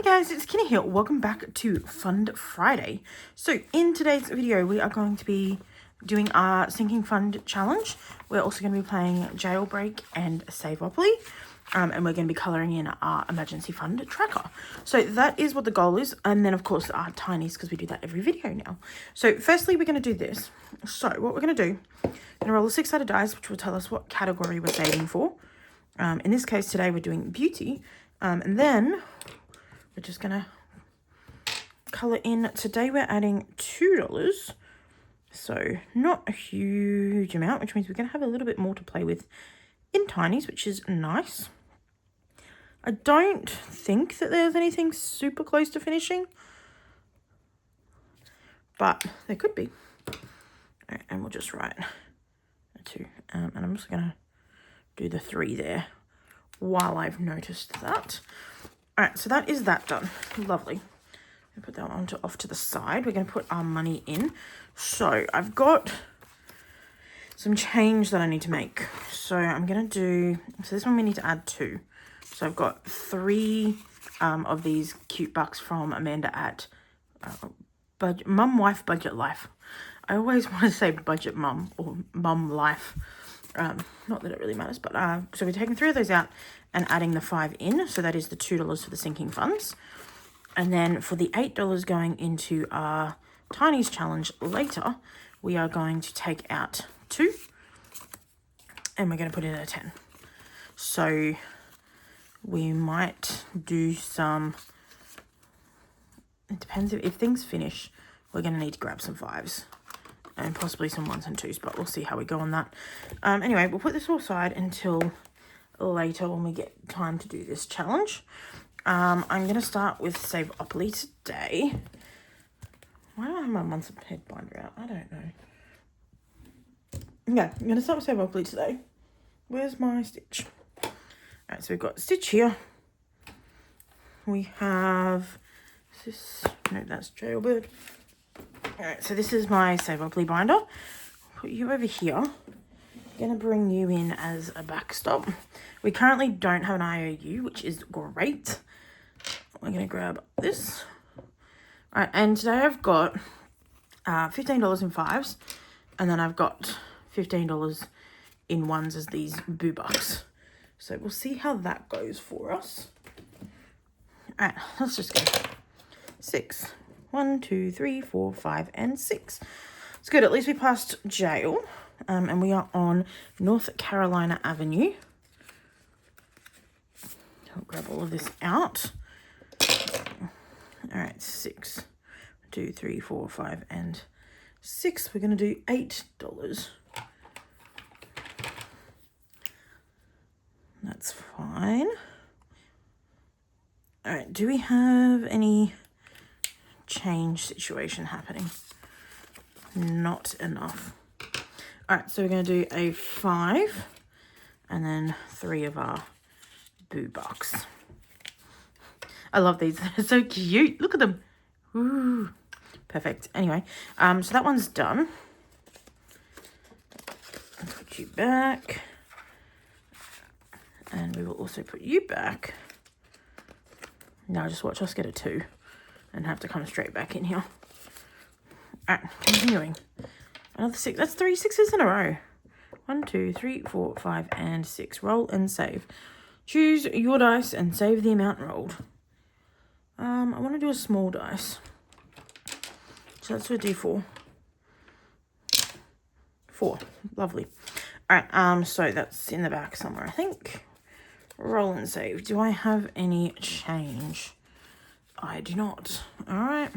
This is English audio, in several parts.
Guys, it's Kenny here. Welcome back to Fund Friday. So in today's video, we are going to be doing our sinking fund challenge. We're also going to be playing Jailbreak and Saveopoly. And we're going to be colouring in our emergency fund tracker. So that is what the goal is. And then, of course, our tinies, because we do that every video now. So firstly, we're going to do this. So what we're going to do, we're going to roll a 6-sided dice, which will tell us what category we're saving for. In this case, today we're doing beauty. And then we're just going to colour in. Today we're adding $2. So not a huge amount, which means we're going to have a little bit more to play with in tinies, which is nice. I don't think that there's anything super close to finishing, but there could be. All right, and we'll just write a 2. And I'm also going to do the 3 there while I've noticed that. All right, so that is that done. Lovely. Put that one off to the side. We're going to put our money in. So I've got some change that I need to make. So I'm going to do, so this one we need to add 2. So I've got 3 of these cute bucks from Amanda at Mum Wife Budget Life. I always want to say Budget Mum or Mum Life. Not that it really matters, but so we're taking 3 of those out and adding the 5 in. So that is the $2 for the sinking funds. And then for the $8 going into our Tinies challenge later, we are going to take out 2 and we're going to put in a 10. So we might do some, it depends if things finish, we're going to need to grab some 5s and possibly some 1s and 2s, but we'll see how we go on that. Anyway, we'll put this all aside until later when we get time to do this challenge. I'm going to start with Saveopoly today. Why do I have my months ahead binder out? I don't know. Yeah, I'm going to start with Saveopoly today. Where's my stitch? Alright, so we've got stitch here. We have this. No, that's Jailbird. Alright, so this is my Saveopoly binder. Put you over here. I'm going to bring you in as a backstop. We currently don't have an IOU, which is great. We're going to grab this. Alright, and today I've got $15 in 5s. And then I've got $15 in 1s as these boo bucks. So we'll see how that goes for us. Alright, let's just go. 6. 1, 2, 3, 4, 5, and 6. It's good. At least we passed jail. And we are on North Carolina Avenue. I'll grab all of this out. All right, 6. 1, 2, 3, 4, 5, and 6. We're going to do $8. That's fine. All right, do we have any change situation happening? Not enough. All right, so we're going to do a 5 and then 3 of our boo bucks. I love these. They're so cute. Look at them. Ooh, perfect. Anyway, so that one's done. I'll put you back. And we will also put you back. Now just watch us get a 2 and have to come straight back in here. All right, continuing. Another 6. That's 3 6s in a row. 1, 2, 3, 4, 5, and 6. Roll and save. Choose your dice and save the amount rolled. I want to do a small dice. So let's do a D4. 4. Lovely. All right, so that's in the back somewhere, I think. Roll and save. Do I have any change? I do not. All right.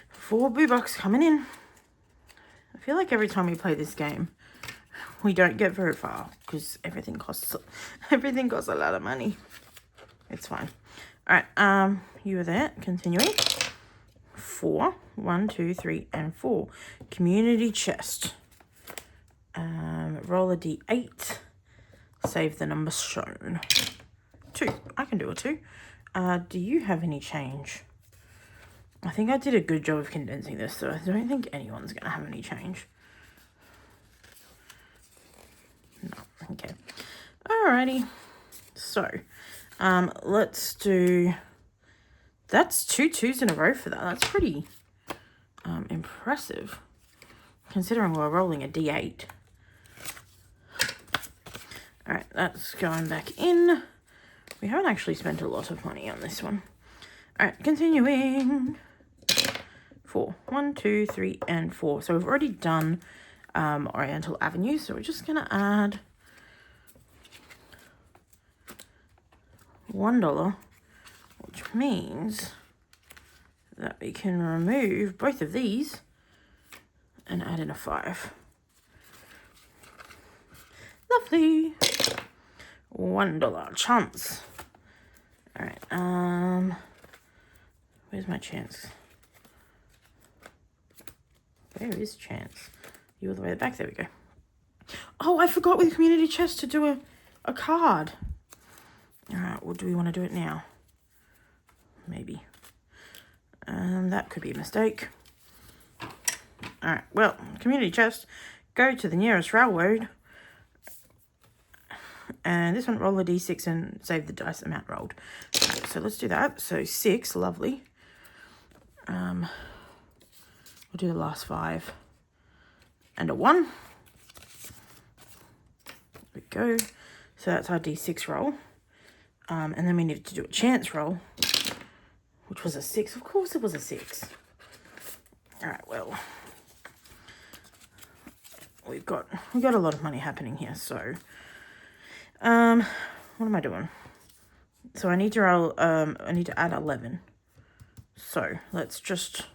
4 boo bucks coming in. I feel like every time we play this game, we don't get very far because everything costs a lot of money. It's fine. All right, you were there. Continuing. 4. 1, 2, 3, and 4. Community chest. Roll a D8. Save the number shown. 2. I can do a 2. Do you have any change? I think I did a good job of condensing this, so I don't think anyone's going to have any change. No, okay. Alrighty. So, let's do That's 2 2s in a row for that. That's pretty impressive, considering we're rolling a D8. All right, that's going back in. We haven't actually spent a lot of money on this one. All right, continuing. 4. 1, 2, 3, and 4. So we've already done Oriental Avenue. So we're just going to add $1, which means that we can remove both of these and add in a 5. Lovely. $1 chance. All right. Where's my chance? Where is chance? You all the way at the back. There we go. Oh, I forgot with community chest to do a card. All right. Well, do we want to do it now? Maybe. That could be a mistake. All right. Well, community chest. Go to the nearest railroad. And this one, roll a d6 and save the dice amount rolled. Right, so let's do that. So 6, lovely. We'll do the last 5 and a 1. There we go. So that's our d6 roll. And then we needed to do a chance roll, which was a 6. Of course it was a 6. All right, well, we've got a lot of money happening here, so what am I doing? So I need to roll, I need to add 11. So let's just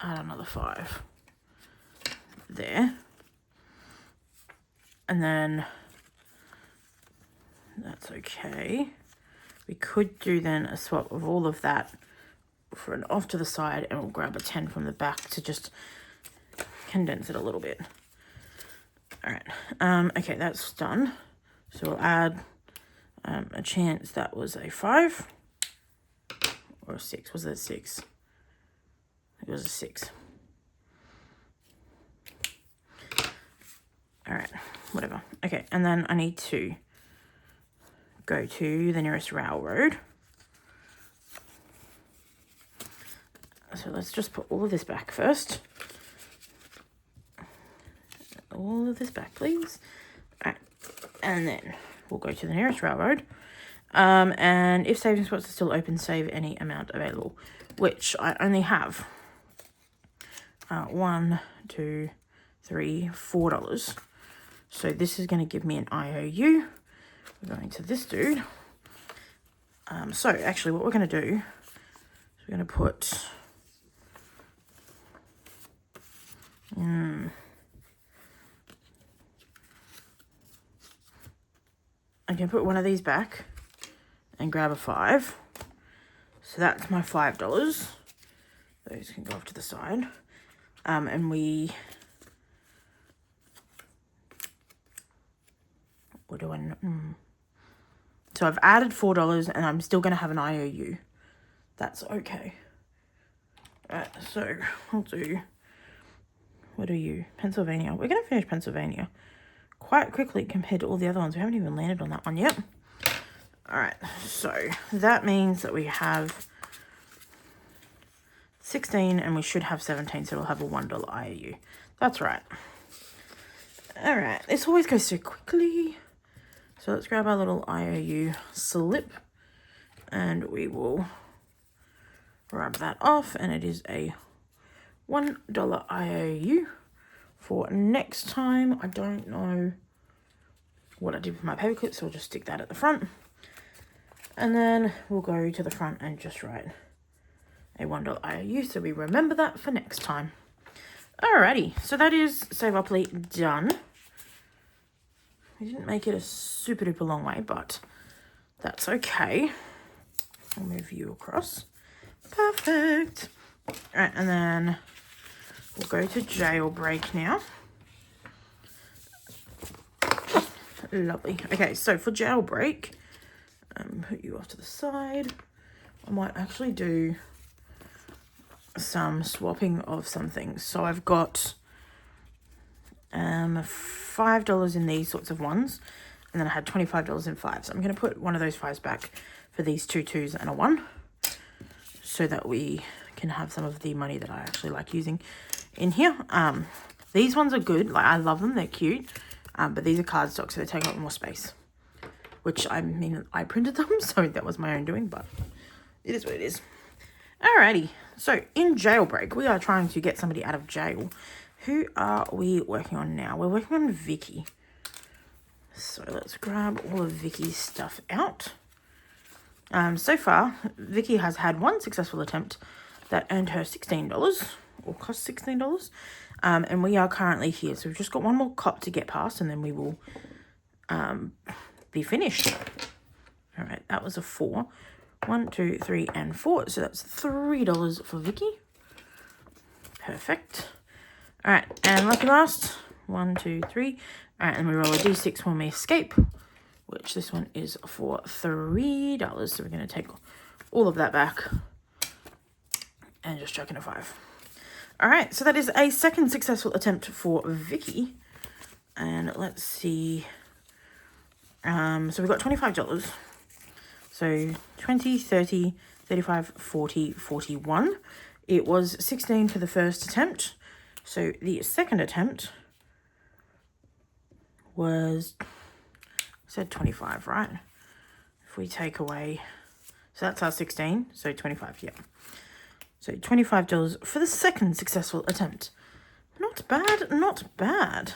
add another 5 there. And then that's okay. We could do then a swap of all of that for an off to the side, and we'll grab a 10 from the back to just condense it a little bit. All right, okay, that's done. So we'll add a chance that was a 5 or a 6. Was it a 6? It was a 6. All right, whatever. Okay, and then I need to go to the nearest railroad. So let's just put all of this back first. All of this back, please. All right, and then we'll go to the nearest railroad. And if saving spots are still open, save any amount available, which I only have $1, 2, 3, $4. So this is going to give me an IOU. We're going to this dude. So actually what we're going to do is we're going to put I can put one of these back and grab a 5. So that's my $5. Those can go off to the side. And we're doing... So I've added $4 and I'm still going to have an IOU. That's okay. Right, so I'll do... What are you? Pennsylvania. We're going to finish Pennsylvania quite quickly compared to all the other ones. We haven't even landed on that one yet. All right, so that means that we have 16 and we should have 17, so we'll have a $1 IOU. That's right. All right, this always goes so quickly. So let's grab our little IOU slip and we will rub that off, and it is a $1 IOU for next time. I don't know what I did with my paper clip, so we'll just stick that at the front. And then we'll go to the front and just write a $1 IOU so we remember that for next time. Alrighty, so that is Saveopoly done. We didn't make it a super duper long way, but that's okay. I'll move you across. Perfect. Alright, and then we'll go to Jailbreak now. Lovely. Okay, so for Jailbreak, put you off to the side. I might actually do some swapping of some things. So I've got $5 in these sorts of ones. And then I had $25 in 5s. So I'm going to put one of those 5s back for these 2 2s and a 1. So that we can have some of the money that I actually like using in here. These ones are good. Like, I love them. They're cute. But these are cardstock, so they take up more space. Which, I mean, I printed them, so that was my own doing, but it is what it is. Alrighty. So, in Jailbreak, we are trying to get somebody out of jail. Who are we working on now? We're working on Vicky. So, let's grab all of Vicky's stuff out. So far, Vicky has had one successful attempt that earned her $16, or cost $16. And we are currently here. So, we've just got one more cop to get past, and then we will be finished. All right, that was a 4. 1, 2, 3, and 4. So that's $3 for Vicky. Perfect. All right, and lucky last. 1, 2, 3. All right, and we roll a d6 when we escape, which this one is for $3. So we're going to take all of that back and just chuck in a 5. All right, so that is a second successful attempt for Vicky. And let's see. So we got $25. So 20, 30, 35, 40, 41. It was 16 for the first attempt. So the second attempt was, I said 25, right? If we take away, so that's our 16, so 25, yeah. So $25 for the second successful attempt. Not bad, not bad.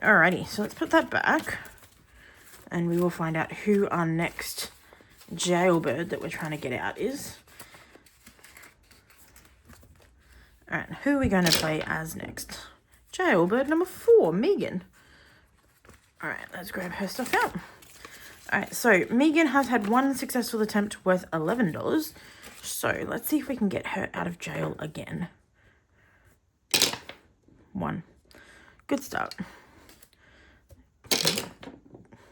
Alrighty, so let's put that back. And we will find out who our next jailbird that we're trying to get out is. Alright, who are we going to play as next? Jailbird number 4, Megan. Alright, let's grab her stuff out. Alright, so Megan has had one successful attempt worth $11. So let's see if we can get her out of jail again. 1. Good start.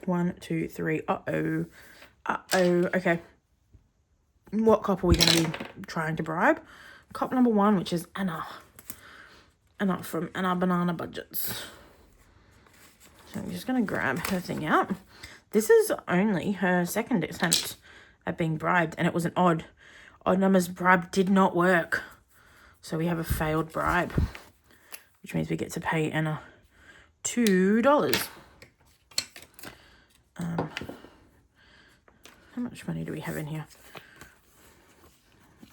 1, 2, 3. Uh-oh. Uh-oh. Okay. What cop are we going to be trying to bribe? Cop number 1, which is Anna. Anna from Anna Banana Budgets. So I'm just going to grab her thing out. This is only her second attempt at being bribed, and it was an odd. Odd numbers bribe did not work. So we have a failed bribe, which means we get to pay Anna $2. How much money do we have in here?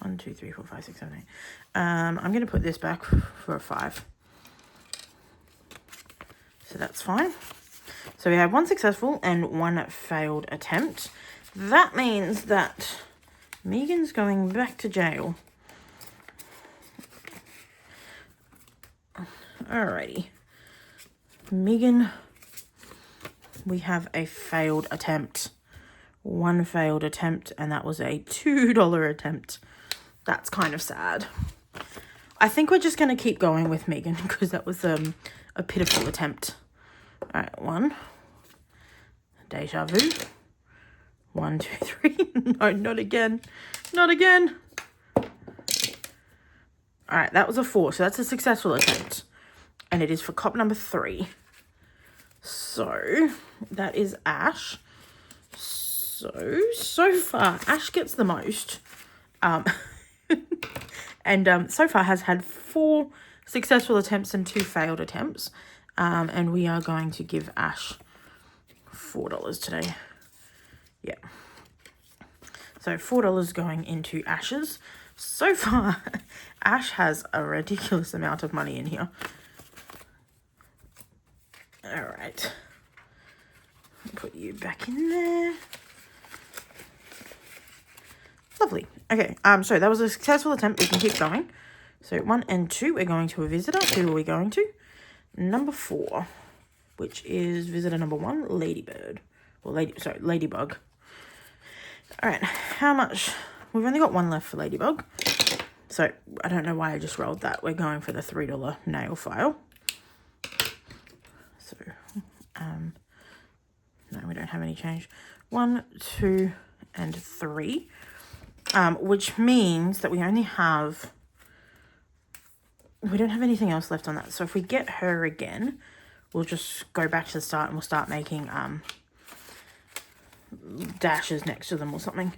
1, 2, 3, 4, 5, 6, 7, 8. I'm going to put this back for a 5. So that's fine. So we have one successful and one failed attempt. That means that Megan's going back to jail. Alrighty. Megan, we have a failed attempt. One failed attempt, and that was a $2 attempt. That's kind of sad. I think we're just going to keep going with Megan because that was a pitiful attempt. All right, 1. Deja vu. 1, 2, 3. No, not again. Not again. All right, that was a 4, so that's a successful attempt. And it is for cop number 3. So, that is Ash. So far, Ash gets the most. And so far has had 4 successful attempts and 2 failed attempts. And we are going to give Ash $4 today. Yeah. So $4 going into Ash's. So far, Ash has a ridiculous amount of money in here. All right. Put you back in there. Lovely. Okay, so that was a successful attempt. We can keep going. So 1 and 2, we're going to a visitor. Who are we going to? Number 4, which is visitor number 1, Ladybird. Or Ladybug. All right, how much? We've only got 1 left for Ladybug. So I don't know why I just rolled that. We're going for the $3 nail file. So, no, we don't have any change. 1, 2, and 3. Which means that we don't have anything else left on that. So if we get her again, we'll just go back to the start and we'll start making dashes next to them or something.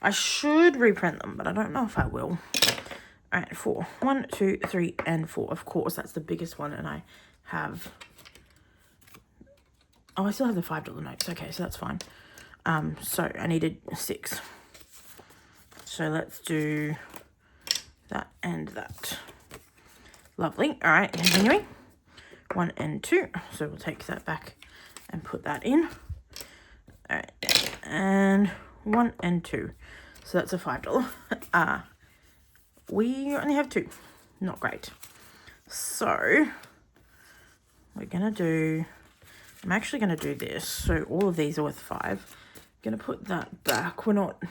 I should reprint them, but I don't know if I will. All right, 4. 1, 2, 3, and 4. Of course, that's the biggest one, and I have... Oh, I still have the $5 notes. Okay, so that's fine. So I needed 6. So let's do that and that. Lovely. All right, continuing. 1 and 2. So we'll take that back and put that in. All right, and 1 and 2. So that's a $5. We only have 2. Not great. So we're gonna do, I'm actually gonna do this. So all of these are worth 5. I'm gonna put that back. We're not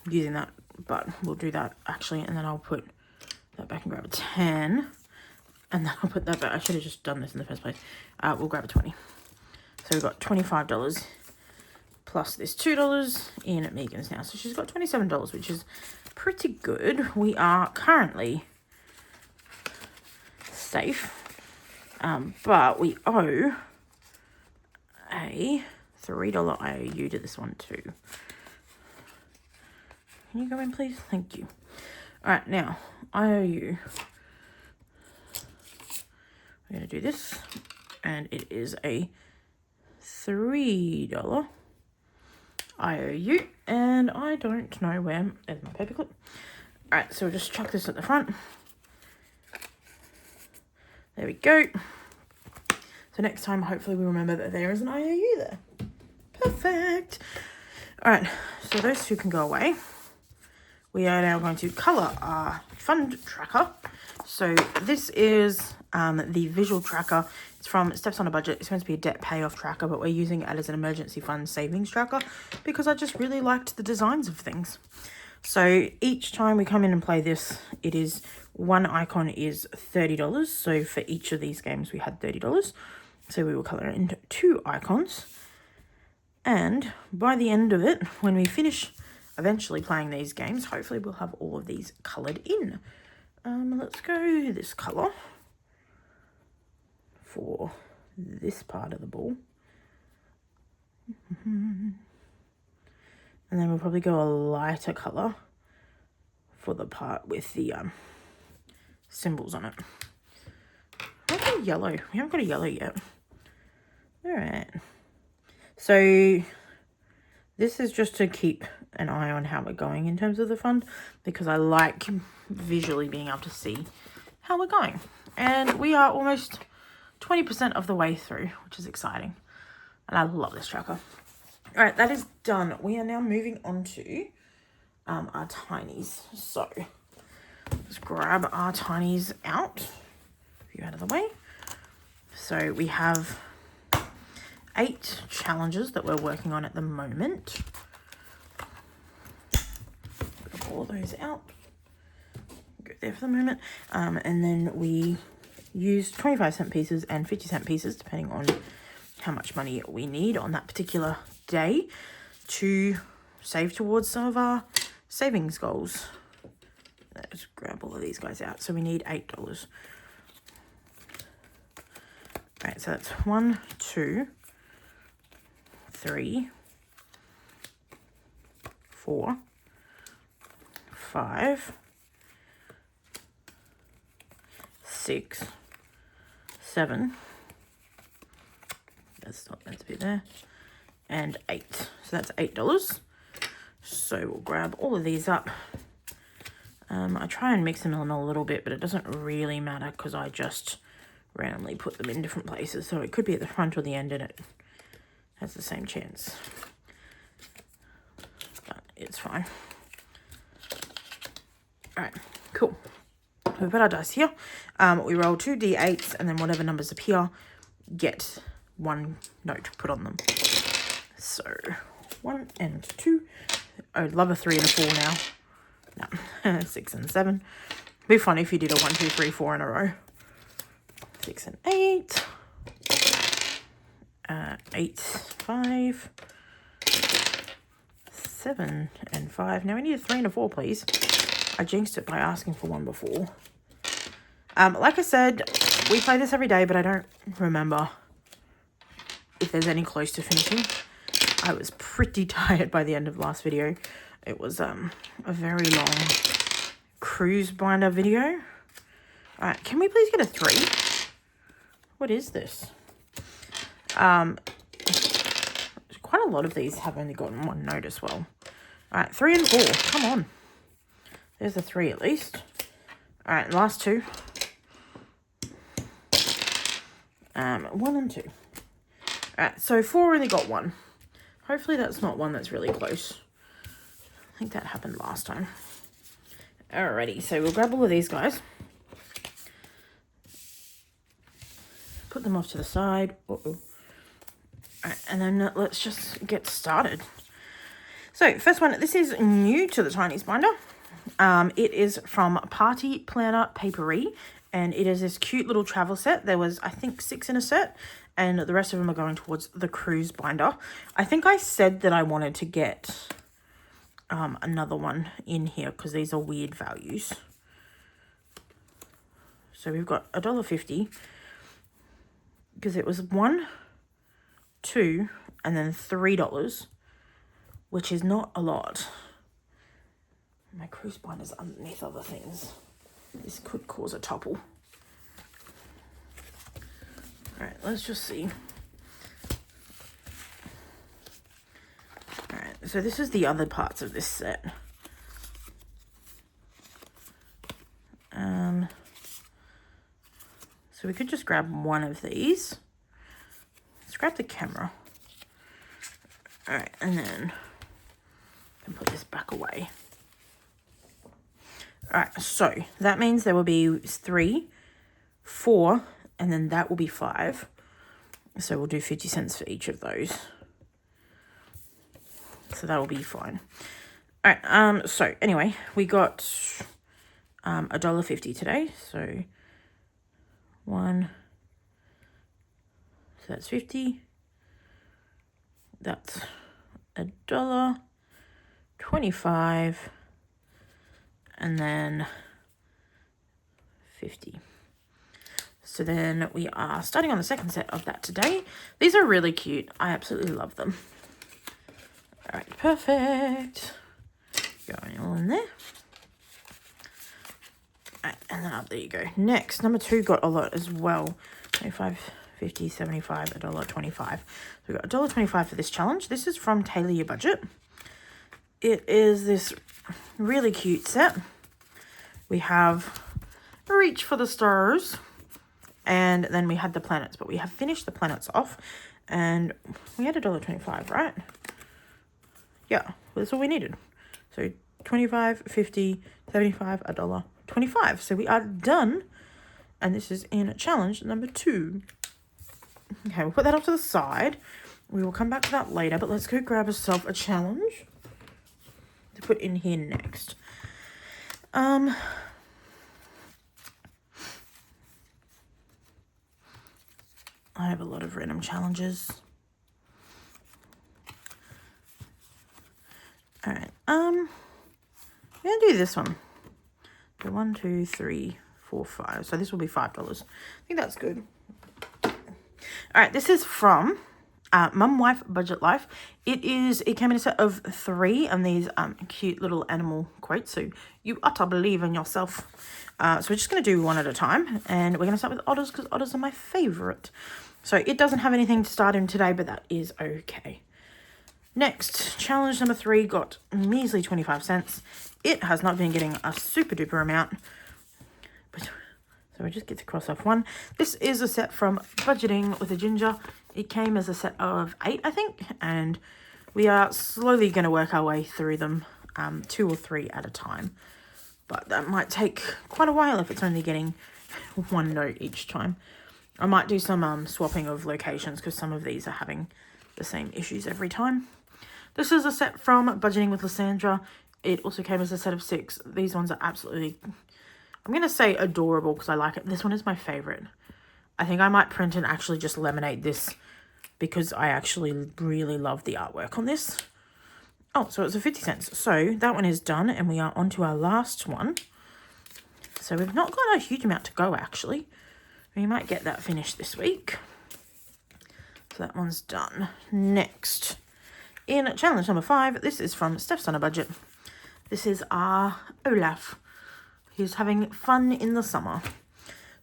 using that, but we'll do that actually, and then I'll put that back and grab a 10, and then I'll put that back. I should have just done this in the first place. We'll grab a 20. So we've got $25 plus this $2 in at Megan's now. So she's got $27, which is pretty good. We are currently safe, but we owe a $3 IOU to this one too. Can you go in, please? Thank you. All right, now IOU. We're going to do this, and it is a $3 IOU, and I don't know where. There's my paperclip. All right, so we'll just chuck this at the front. There we go. So next time, hopefully we remember that there is an IOU there. Perfect. All right, so those two can go away. We are now going to colour our fund tracker. So this is the visual tracker. It's from Steps on a Budget. It's meant to be a debt payoff tracker, but we're using it as an emergency fund savings tracker because I just really liked the designs of things. So each time we come in and play this, it is one icon is $30. So for each of these games, we had $30. So we will colour in 2 icons. And by the end of it, when we finish eventually playing these games, hopefully we'll have all of these coloured in. Let's go this colour for this part of the ball. And then we'll probably go a lighter colour for the part with the symbols on it. I've got a yellow. We haven't got a yellow yet. All right. So this is just to keep an eye on how we're going in terms of the fund, because I like visually being able to see how we're going. And we are almost 20% of the way through, which is exciting. And I love this tracker. All right, that is done. We are now moving on to our tinies. So let's grab our tinies out. A few out of the way. So we have 8 challenges that we're working on at the moment. Put all those out. Go there for the moment. And then we use 25-cent pieces and 50-cent pieces, depending on how much money we need on that particular day, to save towards some of our savings goals. Let's grab all of these guys out. So we need $8. All right, so that's 1, 2, 3, 4, 5, 6, 7. That's not meant to be there. And 8. So that's $8. So we'll grab all of these up. I try and mix them in a little bit, but it doesn't really matter because I just randomly put them in different places. So it could be at the front or the end, and it has the same chance. But it's fine. All right, cool. We put our dice here. We roll 2 d8s, and then whatever numbers appear, get 1 note put on them. So 1 and 2. I'd love a 3 and a 4 now. No, 6 and 7. It'd be funny if you did a 1, 2, 3, 4 in a row. 6 and 8. 8, 5. 7 and 5. Now we need a 3 and a 4, please. I jinxed it by asking for 1 before. Like I said, We play this every day, but I don't remember if there's any close to finishing. I was pretty tired by the end of last video. It was a very long cruise binder video. All right, can we please get a 3? What is this? Quite a lot of these have only gotten 1 note as well. All right, 3 and 4. Come on. There's a 3 at least. All right, last 2. 1 and 2. All right, so 4 only got 1. Hopefully that's not one that's really close. I think that happened last time. Alrighty, so we'll grab all of these guys. Put them off to the side. Uh-oh. Alright, and then let's just get started. So, first one, this is new to the Tinies binder. It is from Party Planner Papery, and it is this cute little travel set. There was, I think, 6 in a set, and the rest of them are going towards the cruise binder. I think I said that I wanted to get another one in here because these are weird values. So we've got $1.50 because it was 1, 2, and then $3, which is not a lot. My cruise binder's underneath other things. This could cause a topple. Alright, let's just see. Alright, so this is the other parts of this set. So we could just grab one of these. Let's grab the camera. Alright, and then put this back away. Alright, so that means there will be 3, 4, and then that will be 5. So we'll do 50 cents for each of those. So that will be fine. Alright, so anyway, we got $1.50 today. So 1, so that's 50. That's $1.25. And then 50. So then we are starting on the second set of that today. These are really cute. I absolutely love them. All right, perfect. Going all in there. All right, and then up there you go. Next, number 2 got a lot as well. 25, 50, 75, $1.25. So we got $1.25 for this challenge. This is from Tailor Your Budget. It is this really cute set. We have Reach for the Stars, and then we had the planets, but we have finished the planets off, and we had $1.25, right? Yeah, well, that's all we needed. So 25, 50, 75, $1.25. So we are done, and this is in challenge number 2. Okay, we'll put that off to the side. We will come back to that later, but let's go grab ourselves a challenge to put in here next. I have a lot of random challenges. All right, I'm gonna do this one. So 1, 2, 3, 4, 5. So this will be $5. I think that's good. All right, this is from Mum Wife Budget Life. It came in a set of 3 and these cute little animal quotes. So you ought to believe in yourself. So we're just going to do one at a time, and we're going to start with otters because otters are my favorite. So it doesn't have anything to start in today, but that is okay. Next, challenge number 3 got measly 25 cents. It has not been getting a super duper amount, but so we just get to cross off 1. This is a set from Budgeting with a Ginger. It came as a set of 8, I think, and we are slowly going to work our way through them, 2 or 3 at a time. But that might take quite a while if it's only getting 1 note each time. I might do some swapping of locations because some of these are having the same issues every time. This is a set from Budgeting with Lysandra. It also came as a set of 6. These ones are absolutely, I'm going to say adorable because I like it. This one is my favorite. I think I might print and actually just laminate this because I actually really love the artwork on this. Oh, so it's a 50 cents. So that one is done, and we are on to our last one. So we've not got a huge amount to go, actually. We might get that finished this week. So that one's done. Next, in challenge number 5, this is from Steph's on a Budget. This is our Olaf. He's having fun in the summer.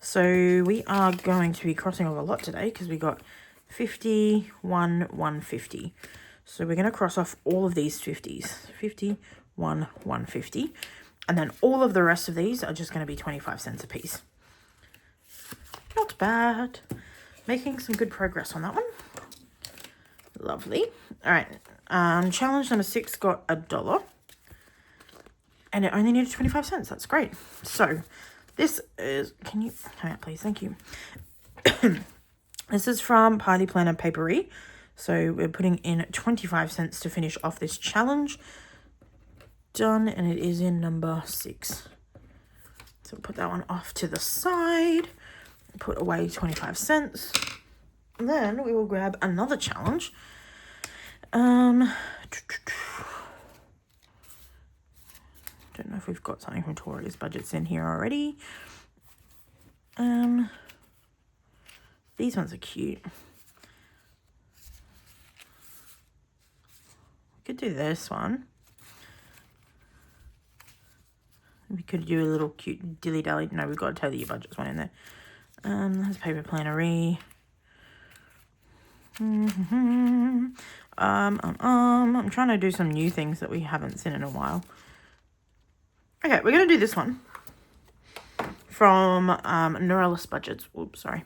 So we are going to be crossing off a lot today because we got 50, 150. So we're going to cross off all of these 50s. 50, 150. And then all of the rest of these are just going to be 25 cents a piece. Not bad. Making some good progress on that one. Lovely. All right. Challenge number 6 got $1. And it only needed 25 cents. That's great. So this is, can you come out please? Thank you. This is from Party Planner Papery. So we're putting in 25 cents to finish off this challenge. Done. And it is in number 6. So we'll put that one off to the side. Put away 25 cents. And then we will grab another challenge. Don't know if we've got something from Tori's Budgets in here already. These ones are cute. We could do this one. We could do a little cute dilly-dally. No, we've got to Tell Your Budgets one in there. There's Paper Plannery. I'm trying to do some new things that we haven't seen in a while. Okay, we're going to do this one from Norellis Budgets. Oops, sorry.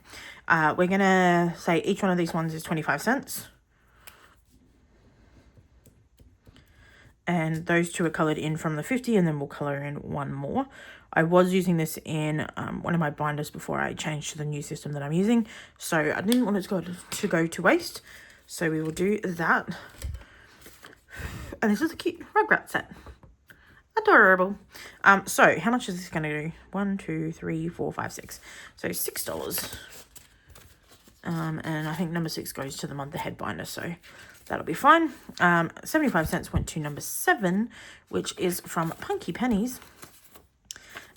We're going to say each one of these ones is 25 cents. And those two are coloured in from the 50, and then we'll colour in one more. I was using this in one of my binders before I changed to the new system that I'm using. So I didn't want it to go to waste. So we will do that. And this is a cute Rugrat set. Adorable. So how much is this going to do? 1, 2, 3, 4, 5, 6. So $6. And I think number 6 goes to the month ahead binder. So that'll be fine. 75 cents went to number 7, which is from Punky Pennies.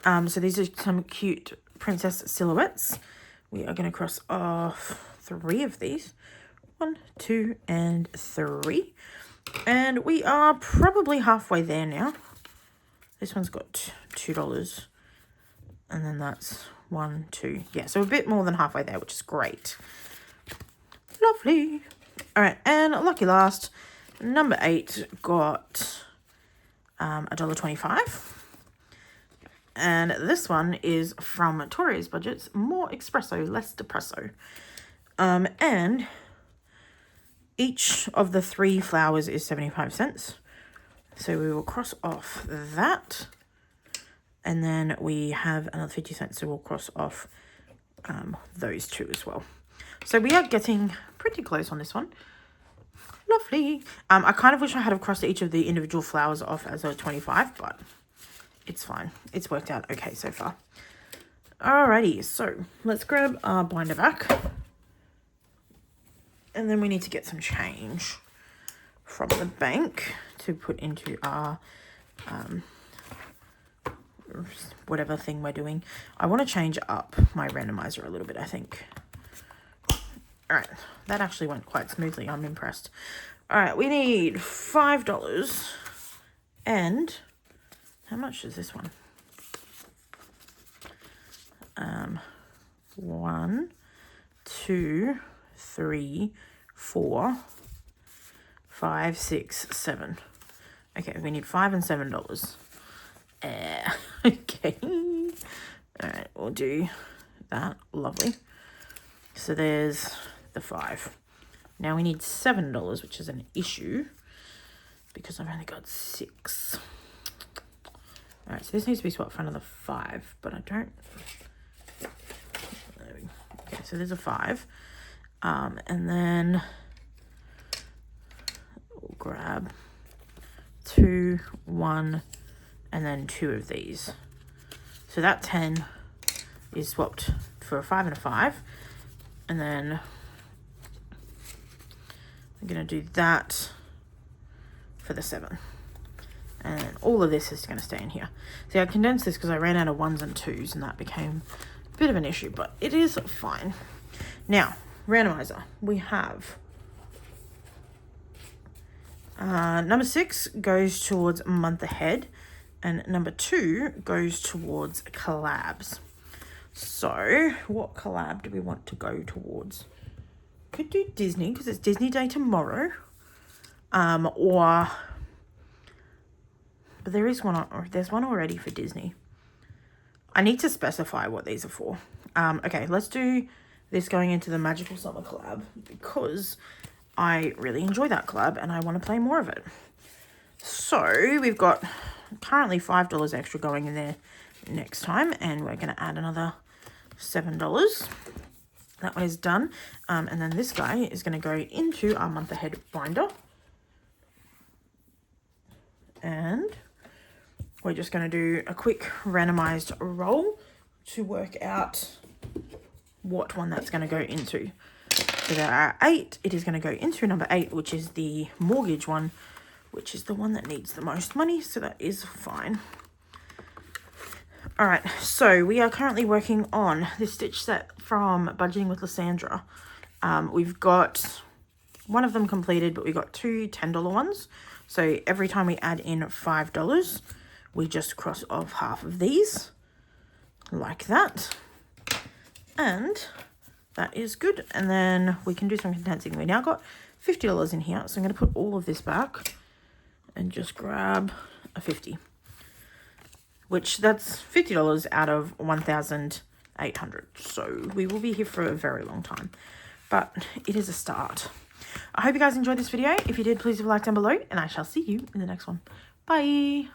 So these are some cute princess silhouettes. We are going to cross off 3 of these. 1, 2, and 3. And we are probably halfway there now. This one's got $2. And then that's 1, 2. Yeah, so a bit more than halfway there, which is great. Lovely. All right, and lucky last, number 8 got $1.25. And this one is from Tori's Budgets, more espresso, less depresso. And each of the 3 flowers is 75 cents. So we will cross off that. And then we have another 50 cents, so we'll cross off those 2 as well. So we are getting pretty close on this one. Lovely. I kind of wish I had crossed each of the individual flowers off as a 25, but it's fine. It's worked out okay so far. Alrighty, so let's grab our binder back. And then we need to get some change from the bank to put into our whatever thing we're doing. I want to change up my randomizer a little bit, I think. All right, that actually went quite smoothly. I'm impressed. All right, we need $5. And how much is this one? 1, 2, 3, 4, 5, 6, 7. Okay, we need $5 and $7. Okay. All right, we'll do that. Lovely. So there's the 5. Now we need $7, which is an issue because I've only got 6. All right, so this needs to be swapped for another 5, but I don't. Okay, so there's a 5. And then we'll grab 2, 1, and then 2 of these. So that 10 is swapped for a 5 and a 5. And then I'm going to do that for the 7. And all of this is going to stay in here. See, I condensed this because I ran out of 1s and 2s, and that became a bit of an issue, but it is fine. Now, randomizer. We have number 6 goes towards month ahead, and number 2 goes towards collabs. So, what collab do we want to go towards? Could do Disney, because it's Disney Day tomorrow. But there is one, or there's one already for Disney. I need to specify what these are for. Okay, let's do this going into the Magical Summer collab, because I really enjoy that collab and I want to play more of it. So we've got currently $5 extra going in there next time, and we're going to add another $7. That one is done. And then this guy is going to go into our month ahead binder. And we're just going to do a quick randomized roll to work out what one that's going to go into. So there are 8. It is going to go into number 8, which is the mortgage one, which is the one that needs the most money. So that is fine. All right, so we are currently working on this stitch set from Budgeting with Lysandra. We've got one of them completed, but we've got 2 $10 ones. So every time we add in $5, we just cross off half of these, like that. And that is good. And then we can do some condensing. We now got $50 in here, so I'm going to put all of this back and just grab a 50, which that's $50 out of 1,800. So we will be here for a very long time, but it is a start. I hope you guys enjoyed this video. If you did, please leave a like down below, and I shall see you in the next one. Bye.